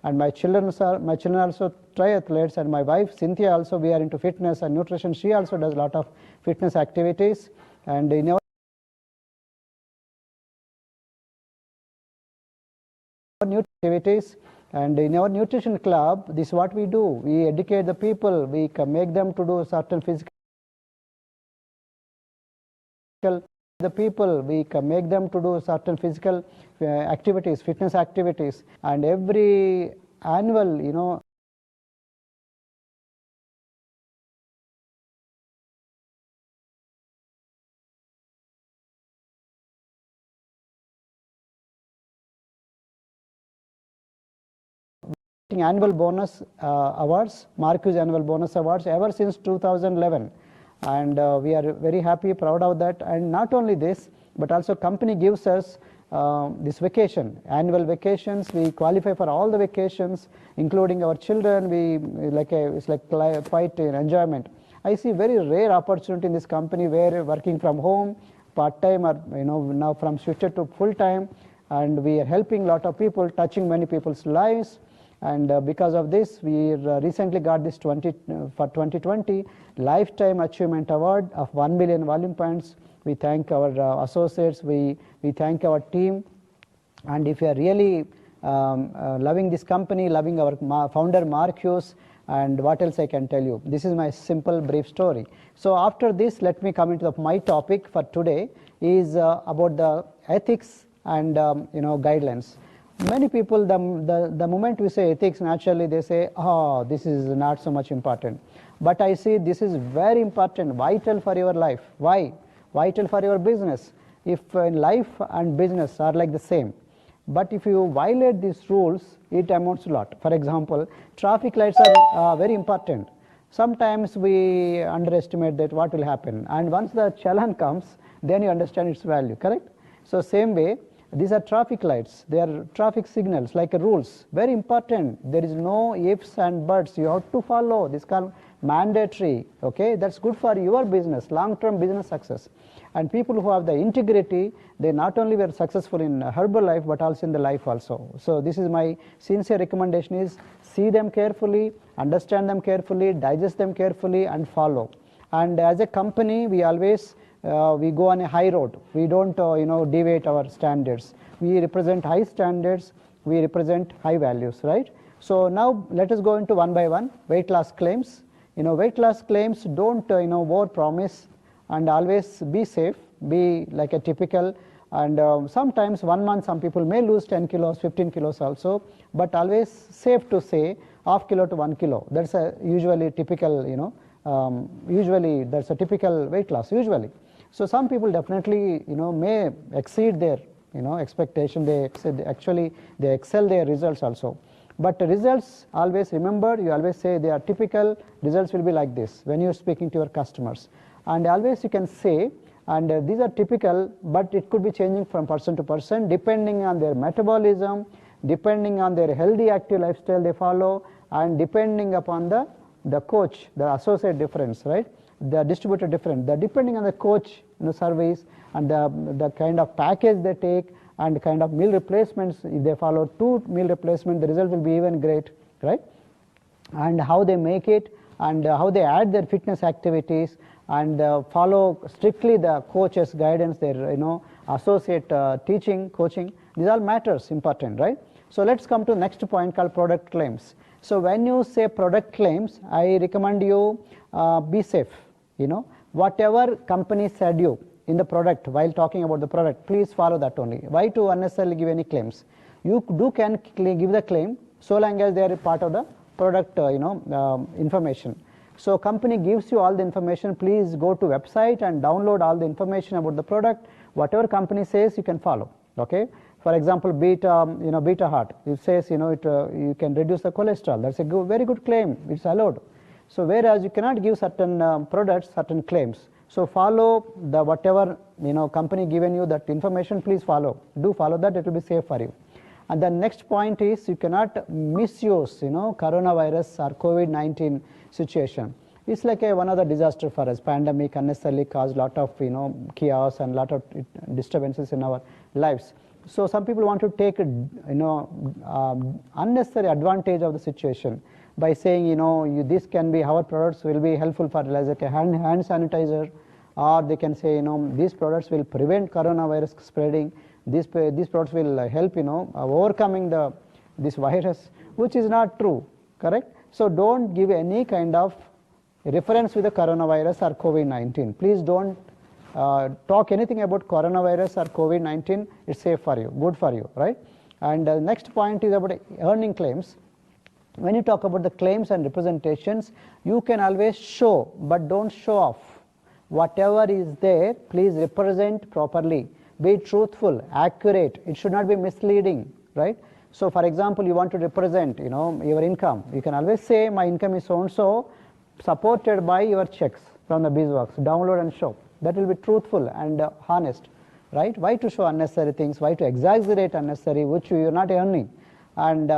and my children also triathletes, and my wife Cynthia also, we are into fitness and nutrition. She also does a lot of fitness activities, and in our activities, and in our nutrition club, this is what we do. We educate the people, we make them to do certain physical activities, fitness activities, and every annual, annual bonus awards, Marcuse annual bonus awards ever since 2011, and we are very happy, proud of that. And not only this, but also company gives us this vacation, annual vacations. We qualify for all the vacations, including our children. It's like quite an enjoyment. I see very rare opportunity in this company where working from home, part-time, or now from shifted to full-time, and we are helping a lot of people, touching many people's lives. And because of this, we recently got this for 2020 Lifetime Achievement Award of 1 million volume points. We thank our associates, we thank our team, and if you are really loving this company, loving our founder Marcuse, and what else I can tell you. This is my simple brief story. So after this, let me come into my topic for today is about the ethics and guidelines. Many people, the moment we say ethics, naturally they say, oh, this is not so much important. But I see this is very important, vital for your life. Why? Vital for your business. If life and business are like the same, but if you violate these rules, it amounts a lot. For example, traffic lights are very important. Sometimes we underestimate that what will happen, and once the challan comes, then you understand its value, correct? So same way, these are traffic lights, they are traffic signals, like rules, very important. There is no ifs and buts, you have to follow. This is called mandatory, okay? That's good for your business, long-term business success. And people who have the integrity, they not only were successful in Herbalife, but also in the life also. So this is my sincere recommendation is, see them carefully, understand them carefully, digest them carefully, and follow. And as a company, we always we go on a high road. We don't deviate our standards. We represent high standards, we represent high values, right? So now let us go into one by one. Weight loss claims. Weight loss claims don't over promise, and always be safe, be like a typical. And sometimes 1 month some people may lose 10 kilos, 15 kilos also, but always safe to say half kilo to 1 kilo. That's a usually typical, usually that's a typical weight loss usually. So some people definitely may exceed their expectation. They excel their results also. But the results, always remember, you always say they are typical. Results will be like this when you are speaking to your customers. And always you can say, and these are typical, but it could be changing from person to person depending on their metabolism, depending on their healthy active lifestyle they follow, and depending upon the coach, the associate difference, right? The distributor different, depending on the coach service and the kind of package they take and the kind of meal replacements. If they follow 2 meal replacement, the result will be even great, right? And how they make it, and how they add their fitness activities, and follow strictly the coach's guidance, their associate teaching, coaching. These all matters important, right? So let's come to next point called product claims. So when you say product claims, I recommend you be safe. Whatever company said you in the product, while talking about the product, please follow that only. Why to unnecessarily give any claims? You can give the claim so long as they are a part of the product information. So company gives you all the information. Please go to website and download all the information about the product. Whatever company says, you can follow, okay? For example, Beta Heart, it says you can reduce the cholesterol. That's a very good claim. It's allowed. So whereas you cannot give certain products certain claims. So follow the whatever company given you that information. Please follow. Do follow that. It will be safe for you. And the next point is you cannot misuse coronavirus or COVID-19 situation. It's like one of the disaster for us. Pandemic unnecessarily caused lot of chaos and lot of disturbances in our lives. So some people want to take unnecessary advantage of the situation by saying, this can be, our products will be helpful for like a hand sanitizer, or they can say, these products will prevent coronavirus spreading, these products will help, overcoming this virus, which is not true, correct? So don't give any kind of reference with the coronavirus or COVID-19. Please don't talk anything about coronavirus or COVID-19. It's safe for you, good for you, right? And the next point is about earning claims. When you talk about the claims and representations, you can always show, but don't show off. Whatever is there, please represent properly. Be truthful, accurate. It should not be misleading, right? So for example, you want to represent, your income. You can always say, my income is so-and-so, supported by your checks from the BizWorks. Download and show. That will be truthful and honest, right? Why to show unnecessary things? Why to exaggerate unnecessary, which you are not earning? And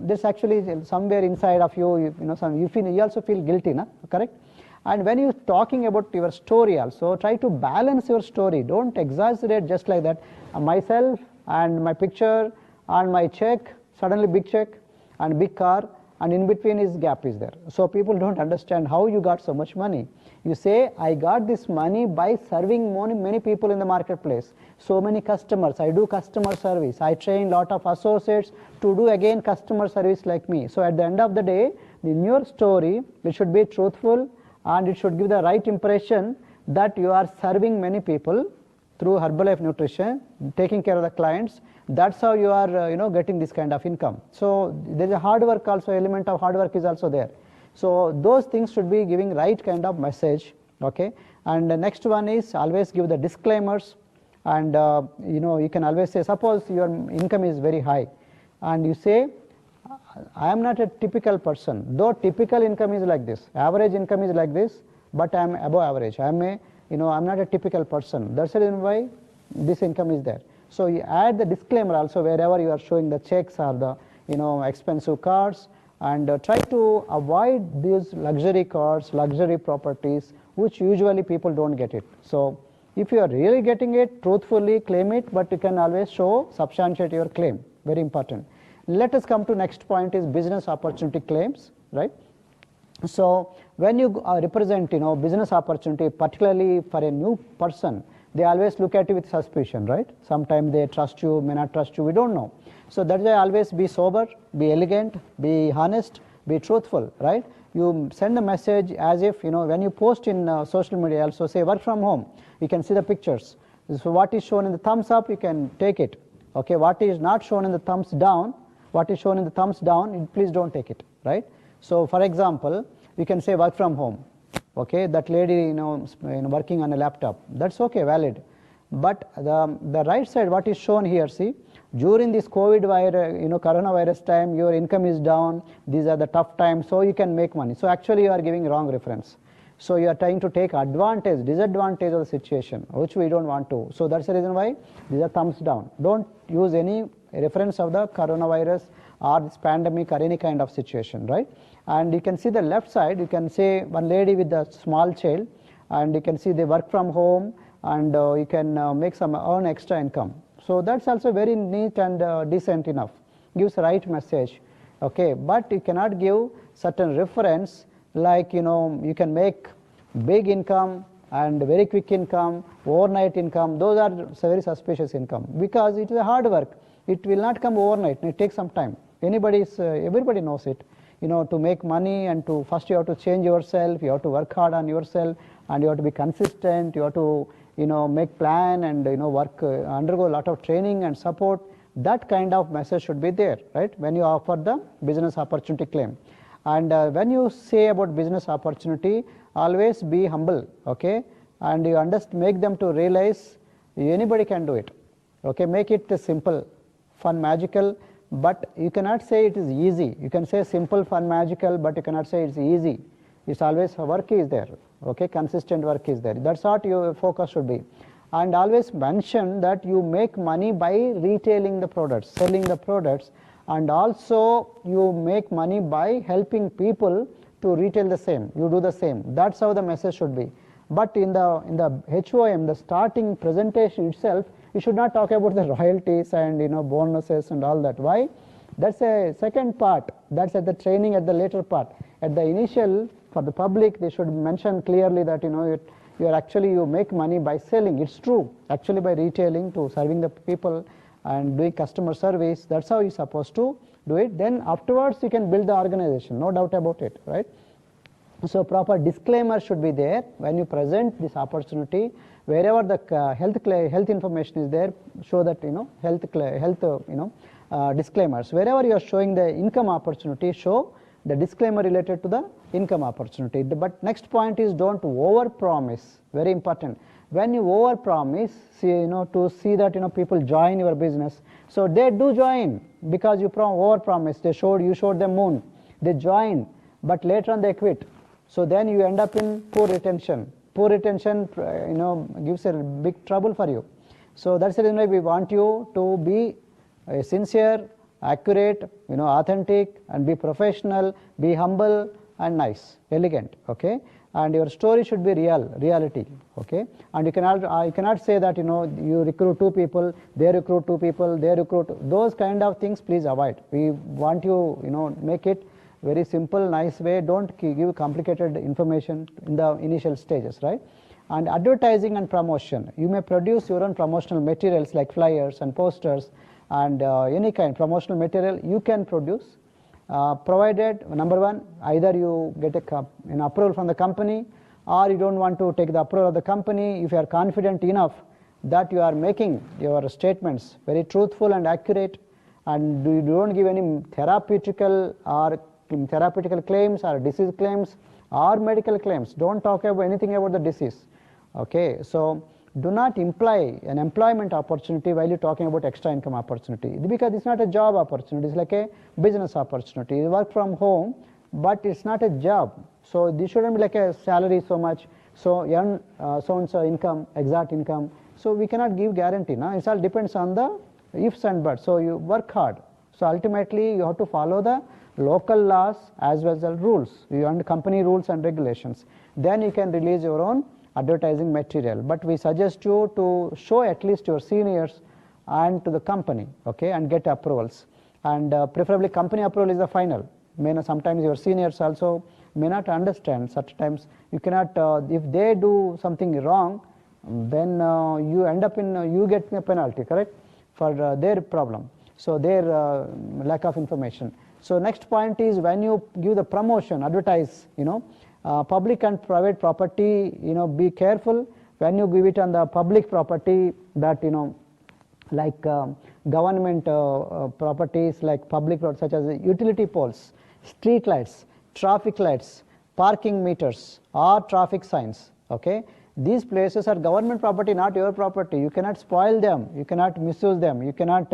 this actually somewhere inside of you, you also feel guilty, correct? And when you're talking about your story also, try to balance your story. Don't exaggerate just like that. Myself and my picture and my check, suddenly big check and big car, and in between is gap is there. So people don't understand how you got so much money. You say, I got this money by serving many people in the marketplace. So many customers, I do customer service. I train lot of associates to do again customer service like me. So at the end of the day, in your story, it should be truthful and it should give the right impression that you are serving many people through Herbalife Nutrition, taking care of the clients. That's how you are, getting this kind of income. So there is a hard work also, element of hard work is also there. So those things should be giving right kind of message, okay? And the next one is always give the disclaimers, and you can always say, suppose your income is very high, and you say, I am not a typical person, though typical income is like this, average income is like this, but I am above average. I am I'm not a typical person. That's the reason why this income is there. So you add the disclaimer also wherever you are showing the checks or the expensive cars, and try to avoid these luxury cars, luxury properties, which usually people don't get it. So if you are really getting it, truthfully claim it, but you can always show, substantiate your claim. Very important. Let us come to next point is business opportunity claims, right? So when you represent, business opportunity, particularly for a new person, they always look at you with suspicion, right? Sometimes they trust you, may not trust you, we don't know. So that's why always be sober, be elegant, be honest, be truthful, right? You send a message as if, when you post in social media also, say work from home, you can see the pictures. So what is shown in the thumbs up, you can take it, okay? What is not shown in the thumbs down, what is shown in the thumbs down, please don't take it, right? So for example, you can say work from home, okay? That lady, working on a laptop, that's okay, valid. But the right side, what is shown here, see, during this COVID virus, coronavirus time, your income is down, these are the tough times, so you can make money. So actually you are giving wrong reference. So you are trying to take advantage, disadvantage of the situation, which we don't want to. So that's the reason why these are thumbs down. Don't use any reference of the coronavirus or this pandemic or any kind of situation, right? And you can see the left side, you can say one lady with a small child, and you can see they work from home, and you can make some earn extra income. So that's also very neat and decent enough, gives the right message, okay? But you cannot give certain reference like, you can make big income and very quick income, overnight income. Those are very suspicious income because it is a hard work. It will not come overnight, it takes some time. Everybody knows it. To make money and to first you have to change yourself, you have to work hard on yourself, and you have to be consistent, you have to make plan and work, undergo a lot of training and support. That kind of message should be there, right? When you offer the business opportunity claim. And when you say about business opportunity, always be humble, okay? And you make them to realize anybody can do it, okay? Make it simple, fun, magical, but you cannot say it is easy. You can say simple, fun, magical, but you cannot say it's easy. It's always work is there, okay? Consistent work is there. That's what your focus should be. And always mention that you make money by retailing the products, selling the products, and also you make money by helping people to retail the same. You do the same. That's how the message should be. But in the HOM, the starting presentation itself, You should not talk about the royalties and bonuses and all that. Why? That's a second part. That's at the training at the later part. At the initial, for the public, they should mention clearly that you make money by selling. It's true. Actually, by retailing to serving the people and doing customer service, that's how you're supposed to do it. Then afterwards, you can build the organization. No doubt about it, right? So proper disclaimer should be there when you present this opportunity. Wherever the health information is there, show that health disclaimers. Wherever you are showing the income opportunity, show the disclaimer related to the income opportunity. But next point is don't over promise. Very important. When you over promise, to see that people join your business, so they do join because you over promise. You showed them moon, they join, but later on they quit. So then you end up in poor retention. Poor retention, gives a big trouble for you. So that's the reason why we want you to be sincere, accurate, authentic, and be professional, be humble and nice, elegant. Okay, and your story should be reality. Okay, and you cannot say that you recruit 2 people, they recruit 2 people, they recruit. Those kind of things, please avoid. We want you make it very simple, nice way. Don't give complicated information in the initial stages, right? And advertising and promotion. You may produce your own promotional materials like flyers and posters and any kind promotional material you can produce, provided number 1, either you get an approval from the company, or you don't want to take the approval of the company. If you are confident enough that you are making your statements very truthful and accurate, and you don't give any therapeutical claims or disease claims or medical claims. Don't talk about anything about the disease. Okay, so do not imply an employment opportunity while you're talking about extra income opportunity, because it's not a job opportunity. It's like a business opportunity. You work from home, but it's not a job. So this shouldn't be like a salary so much, so earn so and so income, exact income. So we cannot give guarantee. No? It all depends on the ifs and buts. So you work hard. So ultimately you have to follow the local laws as well as the rules, and company rules and regulations. Then you can release your own advertising material. But we suggest you to show at least your seniors and to the company, okay, and get approvals. And preferably company approval is the final. Sometimes your seniors also may not understand. Such times you cannot, if they do something wrong, then you end up you get a penalty, correct, for their problem. So their lack of information. So next point is when you give the promotion, advertise, public and private property, be careful when you give it on the public property that, like government properties like public roads such as utility poles, street lights, traffic lights, parking meters or traffic signs. Okay, these places are government property, not your property. You cannot spoil them, you cannot misuse them, you cannot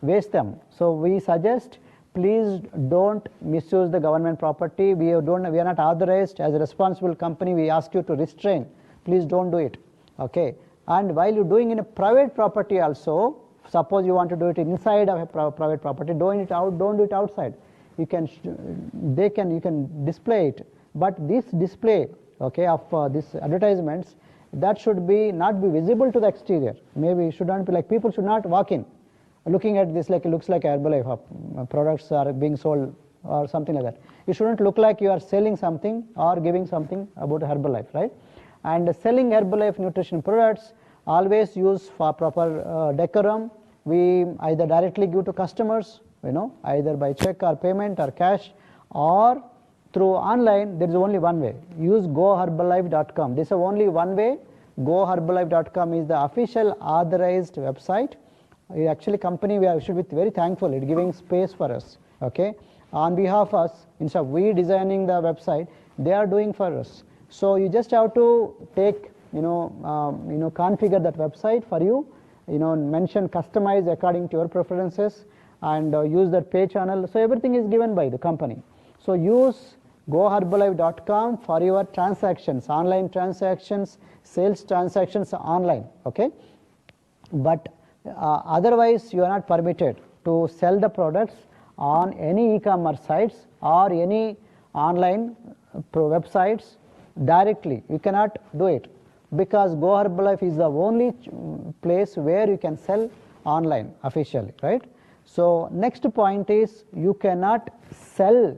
waste them. So we suggest, please don't misuse the government property. We are not authorized as a responsible company. We ask you to restrain. Please don't do it. Okay. And while you're doing in a private property also, suppose you want to do it inside of a private property, don't do it outside. You can display it, but this display, okay, of these advertisements, that should not be visible to the exterior. Maybe it should not be like, people should not walk in looking at this like it looks like Herbalife products are being sold or something like that. It shouldn't look like you are selling something or giving something about Herbalife, right? And selling Herbalife nutrition products, always use for proper decorum. We either directly give to customers, either by check or payment or cash, or through online. There is only one way. Use goherbalife.com. This is only one way. Goherbalife.com is the official authorized website. Actually, company, we should be very thankful. It's giving space for us. Okay, on behalf of us, instead of we designing the website, they are doing for us. So you just have to take, configure that website for you. Mention, customize according to your preferences, and use that pay channel. So everything is given by the company. So use goherbalife.com for your transactions, online transactions, sales transactions online. Okay, but otherwise you are not permitted to sell the products on any e-commerce sites or any online websites directly. You cannot do it. because Go Herbalife is the only place where you can sell online officially, right? So next point is you cannot sell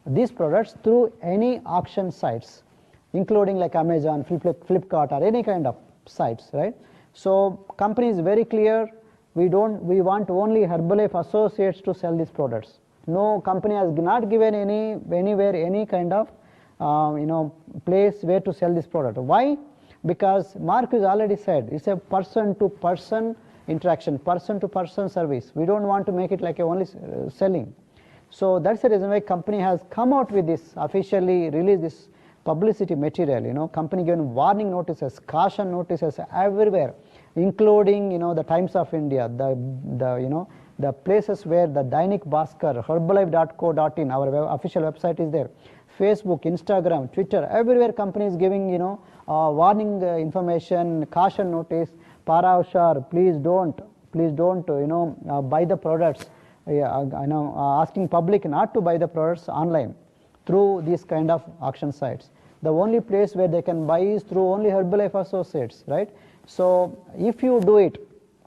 these products through any auction sites, including like Amazon, Flipkart, or any kind of sites, right? So company is very clear. We want only Herbalife associates to sell these products. No company has not given anywhere any kind of place where to sell this product. Why? Because Marcus already said it's a person-to-person interaction, person-to-person service. We don't want to make it like a only selling. So that's the reason why company has come out with this, officially released this publicity material. Company given warning notices, caution notices everywhere, including the Times of India, the places where the Dainik Bhaskar, herbalife.co.in, our official website is there, Facebook, Instagram, Twitter, everywhere company is giving warning information, caution notice, para hushar, please don't buy the products. Asking public not to buy the products online through these kind of auction sites. The only place where they can buy is through only Herbalife associates, right? So if you do it,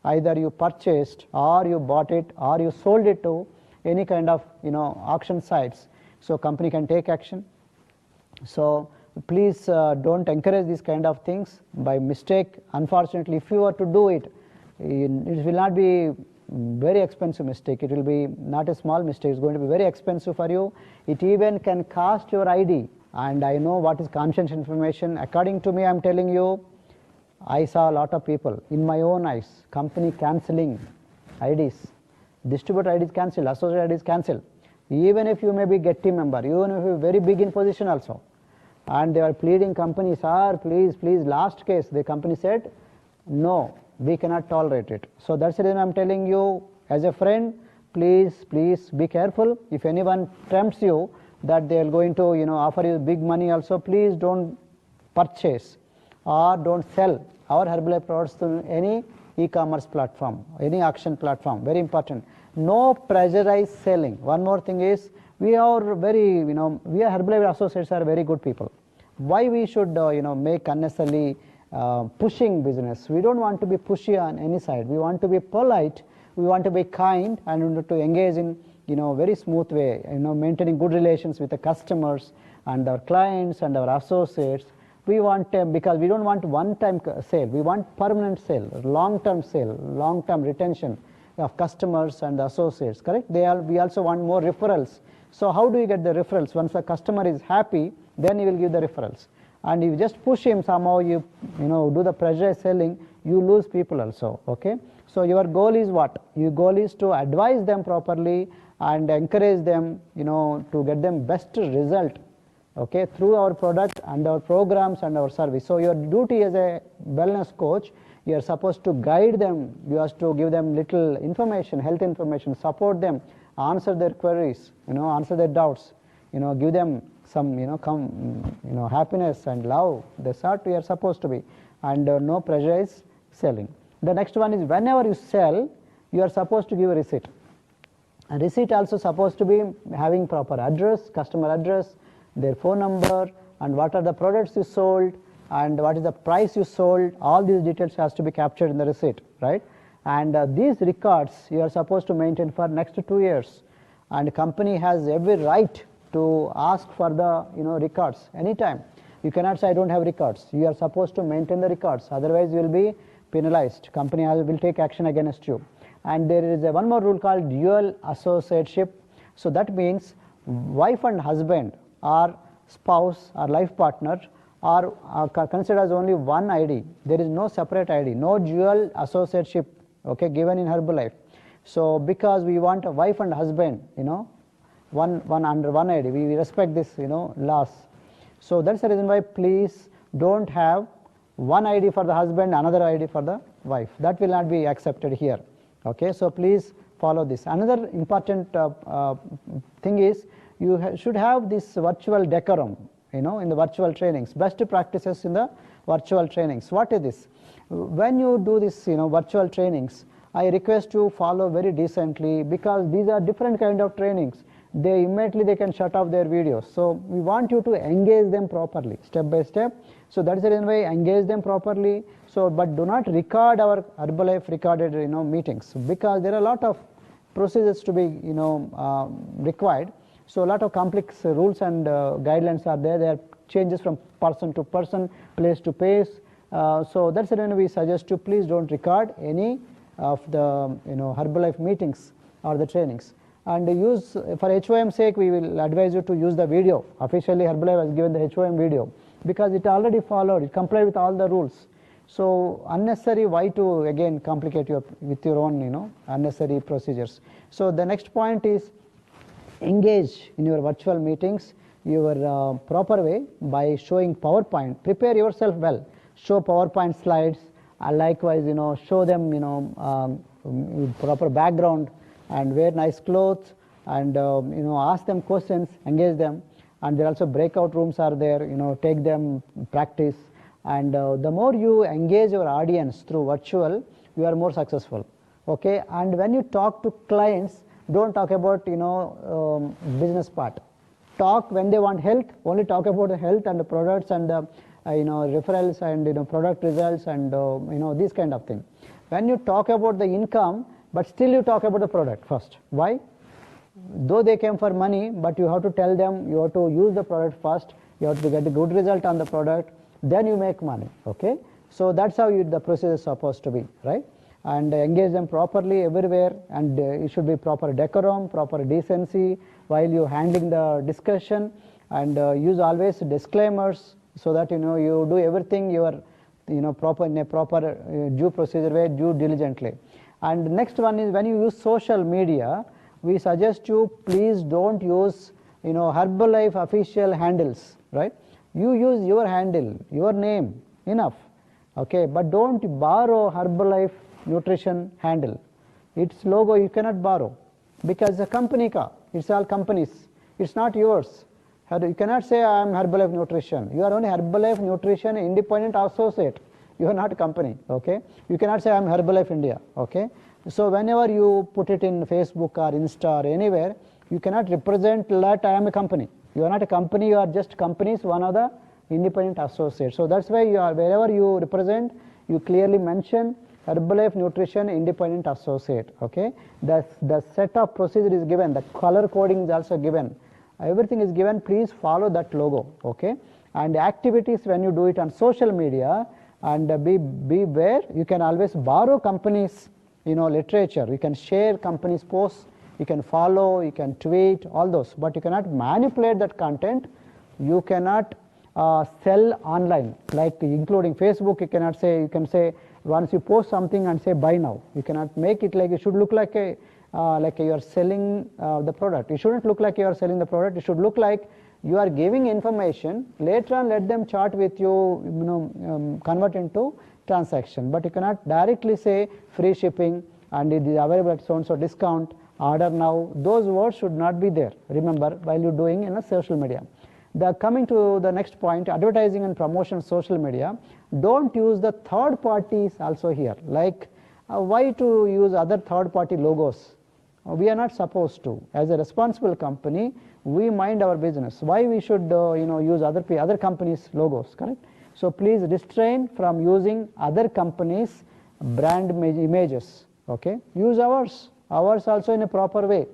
either you purchased or you bought it or you sold it to any kind of auction sites, so company can take action. So please don't encourage these kind of things by mistake. Unfortunately, if you were to do it, it will not be very expensive mistake. It will be not a small mistake. It's going to be very expensive for you. It even can cost your ID. And I know what is confidential information. According to me, I'm telling you, I saw a lot of people in my own eyes, company cancelling IDs, distributor IDs cancelled, associate IDs cancelled. Even if you may be get team member, even if you're very big in position also, and they are pleading company, sir, please, last case, the company said, no, we cannot tolerate it. So that's the reason I'm telling you, as a friend, please be careful. If anyone tempts you that they are going to offer you big money also, please don't purchase or don't sell our Herbalife products to any e-commerce platform, any auction platform. Very important. No pressurized selling. One more thing is, we are very, we are Herbalife associates are very good people. Why we should, make unnecessarily pushing business? We don't want to be pushy on any side. We want to be polite. We want to be kind and to engage in, very smooth way. Maintaining good relations with the customers and our clients and our associates. We want because we don't want one-time sale. We want permanent sale, long-term sale, long-term retention of customers and associates. Correct? We also want more referrals. So how do you get the referrals? Once the customer is happy, then you will give the referrals. And if you just push him somehow, you do the pressure selling, you lose people also. Okay. So your goal is what? Your goal is to advise them properly and encourage them, to get them best result. Okay, through our product and our programs and our service. So your duty as a wellness coach, you are supposed to guide them. You have to give them little information, health information, support them, answer their queries, answer their doubts, give them some, happiness and love. That's what we are supposed to be. And no pressure is selling. The next one is, whenever you sell, you are supposed to give a receipt. A receipt also supposed to be having proper address, customer address, their phone number, and what are the products you sold, and what is the price you sold. All these details has to be captured in the receipt, right? And these records you are supposed to maintain for next 2 years. And the company has every right to ask for the records anytime. You cannot say I don't have records. You are supposed to maintain the records. Otherwise, you will be penalized. Company will take action against you. And there is one more rule called dual associateship. So that means wife and husband or spouse or life partner are considered as only one ID. There is no separate ID, no dual associateship, okay, given in Herbalife. So because we want a wife and husband, one under one ID, we respect this, laws. So that's the reason why please don't have one ID for the husband, another ID for the wife. That will not be accepted here. Okay, so please follow this. Another important thing is, you should have this virtual decorum, in the virtual trainings, best practices in the virtual trainings. What is this? When you do this, virtual trainings, I request you follow very decently, because these are different kind of trainings. they immediately they can shut off their videos. So we want you to engage them properly, step by step. So that is the reason why engage them properly. So, but do not record our Herbalife recorded meetings, because there are a lot of procedures to be required. So a lot of complex rules and guidelines are there. There are changes from person to person, place to place. So that's the reason we suggest you please don't record any of the Herbalife meetings or the trainings. And use, for HOM sake, we will advise you to use the video. Officially Herbalife has given the HOM video, because it already followed, it complied with all the rules. So unnecessary, why to again complicate with your own unnecessary procedures. So the next point is engage in your virtual meetings your proper way by showing PowerPoint. Prepare yourself well, show PowerPoint slides, likewise show them proper background, and wear nice clothes, and ask them questions, engage them. And there also breakout rooms are there, take them, practice. And the more you engage your audience through virtual, you are more successful. Okay, and when you talk to clients, don't talk about business part. Talk when they want health, only talk about the health and the products and the referrals and product results and these kind of things. When you talk about the income, but still you talk about the product first. Why? Though they came for money, but you have to tell them you have to use the product first, you have to get a good result on the product, then you make money. Okay, so that's how the process is supposed to be, right? And engage them properly everywhere, and it should be proper decorum, proper decency while you handling the discussion, and use always disclaimers, so that you do everything proper in a proper due procedure way, due diligently. And next one is when you use social media, we suggest you please don't use Herbalife official handles, right? You use your handle, your name, enough. Okay, but don't borrow Herbalife nutrition handle. Its logo you cannot borrow, because the company car, it's all companies, it's not yours. You cannot say I am Herbalife Nutrition. You are only Herbalife Nutrition independent associate. You are not a company. Okay, you cannot say I am Herbalife India. Okay, so whenever you put it in Facebook or Insta or anywhere, you cannot represent that I am a company. You are not a company, you are just companies, one of the independent associates. So that's why you are, wherever you represent, you clearly mention Herbalife Nutrition independent associate. Okay, the set of procedure is given, the color coding is also given, everything is given. Please follow that logo. Okay, and activities when you do it on social media, and be aware, you can always borrow companies literature, you can share companies posts, you can follow, you can tweet, all those, but you cannot manipulate that content. You cannot sell online, like including Facebook. You can say once you post something and say buy now. You cannot make it like, it should look like you are selling the product. It shouldn't look like you are selling the product. It should look like you are giving information. Later on, let them chat with you, convert into transaction. But you cannot directly say free shipping and it is available at so and so discount, order now. Those words should not be there, remember, while you're doing in a social media. Coming to the next point, advertising and promotion social media, don't use the third parties also here. Like why to use other third party logos? We are not supposed to. As a responsible company, we mind our business. Why we should use other companies logos, correct? So please restrain from using other companies brand images. Okay, use ours also in a proper way.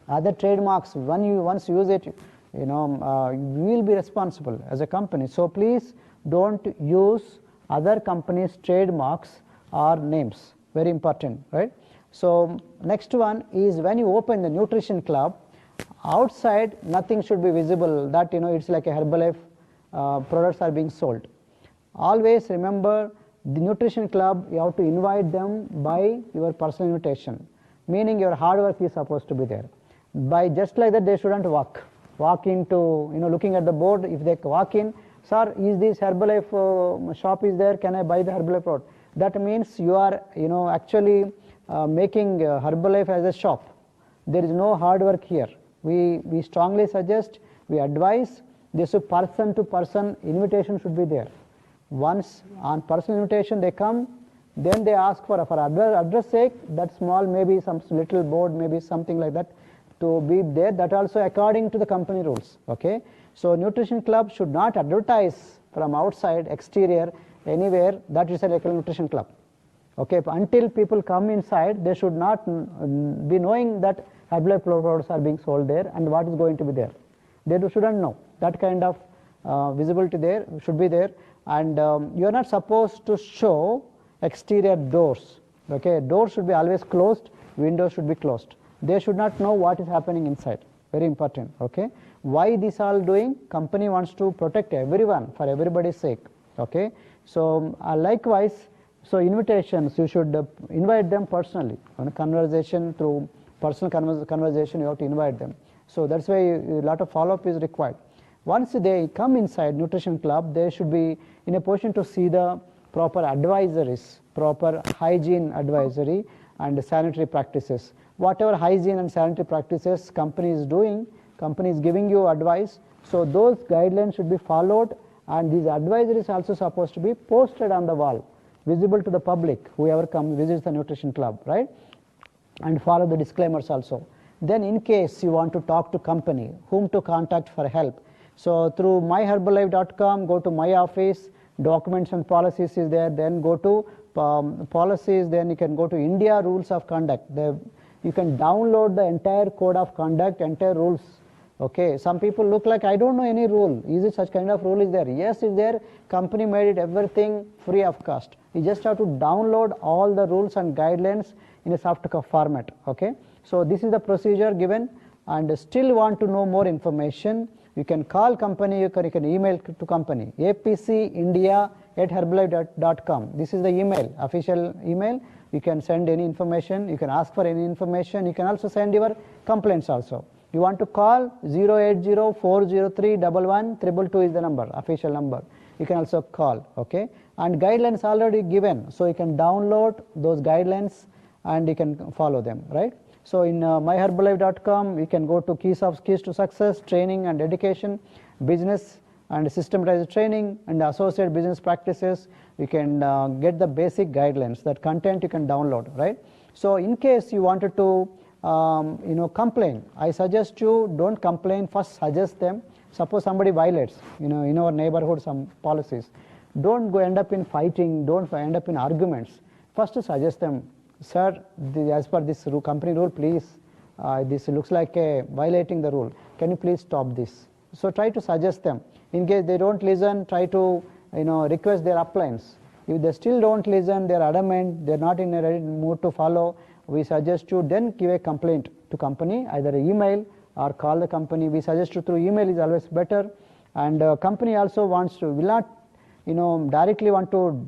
Other trademarks, once you use it, you will be responsible as a company. So please don't use other companies trademarks or names, very important, right? So next one is when you open the nutrition club, outside nothing should be visible that it's like a Herbalife products are being sold. Always remember, the nutrition club, you have to invite them by your personal invitation, meaning your hard work is supposed to be there. By just like that, they shouldn't walk into looking at the board. If they walk in, sir, is this Herbalife shop is there, can I buy the Herbalife product? That means you are actually making Herbalife as a shop. There is no hard work here. We strongly suggest, we advise, this person to person invitation should be there. Once on personal invitation they come, then they ask for address sake, that small, maybe some little board, maybe something like that, to be there, that also according to the company rules. Okay, so nutrition club should not advertise from outside exterior anywhere that is a regular nutrition club. Okay, until people come inside, they should not be knowing that Herbalife products are being sold there and what is going to be there. They shouldn't know. That kind of visibility there should be there, and you are not supposed to show exterior doors. Okay, doors should be always closed, windows should be closed. They should not know what is happening inside. Very important. Okay, why this all doing? Company wants to protect everyone for everybody's sake. Okay, so likewise, so invitations, you should invite them personally. On a conversation, through personal conversation, you have to invite them. So that's why a lot of follow-up is required. Once they come inside nutrition club, they should be in a position to see the proper advisories, proper hygiene advisory and sanitary practices. Whatever hygiene and sanitary practices company is doing, company is giving you advice, so those guidelines should be followed, and these advisories also supposed to be posted on the wall, visible to the public, whoever comes visits the nutrition club, right? And follow the disclaimers also. Then in case you want to talk to company, whom to contact for help. So through myherbalife.com, go to my office, documents and policies is there, then go to policies, then you can go to India rules of conduct. You can download the entire code of conduct, entire rules. Okay, some people look like, I don't know any rule. Is it such kind of rule is there? Yes, it's there. Company made it everything free of cost. You just have to download all the rules and guidelines in a soft format. Okay, so this is the procedure given, and still want to know more information, you can call company, you can email to company, apcindia@herbalife.com. This is the email, official email. You can send any information, you can ask for any information, you can also send your complaints also. You want to call 080-403-11-222 is the number, official number. You can also call, okay? And guidelines already given, so you can download those guidelines and you can follow them, right? So in myherbalife.com, you can go to keys to success, training and education, business and systematized training, and associate business practices. You can get the basic guidelines. That content you can download, right? So in case you wanted to complain, I suggest you don't complain, first suggest them. Suppose somebody violates, in our neighborhood some policies, don't go end up in fighting, don't end up in arguments. First suggest them, sir, as per this company rule, please, this looks like violating the rule. Can you please stop this? So try to suggest them. In case they don't listen, try to request their uplines. If they still don't listen, they're adamant, they're not in a ready mood to follow, we suggest you then give a complaint to company, either an email or call the company. We suggest you through email is always better, and company also will not directly want to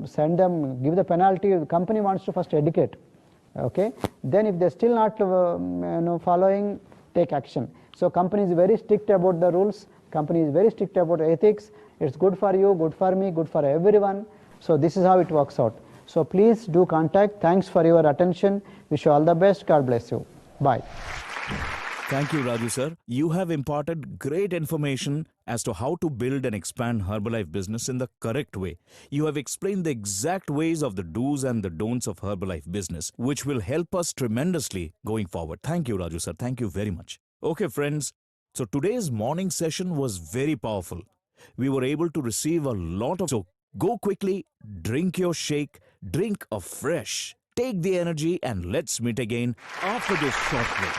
send them, give the penalty. The company wants to first educate, okay? Then if they're still not following, take action. So company is very strict about the rules, company is very strict about ethics. It's good for you, good for me, good for everyone. So this is how it works out. So please do contact. Thanks for your attention. Wish you all the best. God bless you. Bye. Thank you, Raju sir. You have imparted great information as to how to build and expand Herbalife business in the correct way. You have explained the exact ways of the do's and the don'ts of Herbalife business, which will help us tremendously going forward. Thank you, Raju sir. Thank you very much. Okay, friends. So today's morning session was very powerful. We were able to receive a lot of... So go quickly, drink your shake, drink afresh, take the energy, and let's meet again after this short break.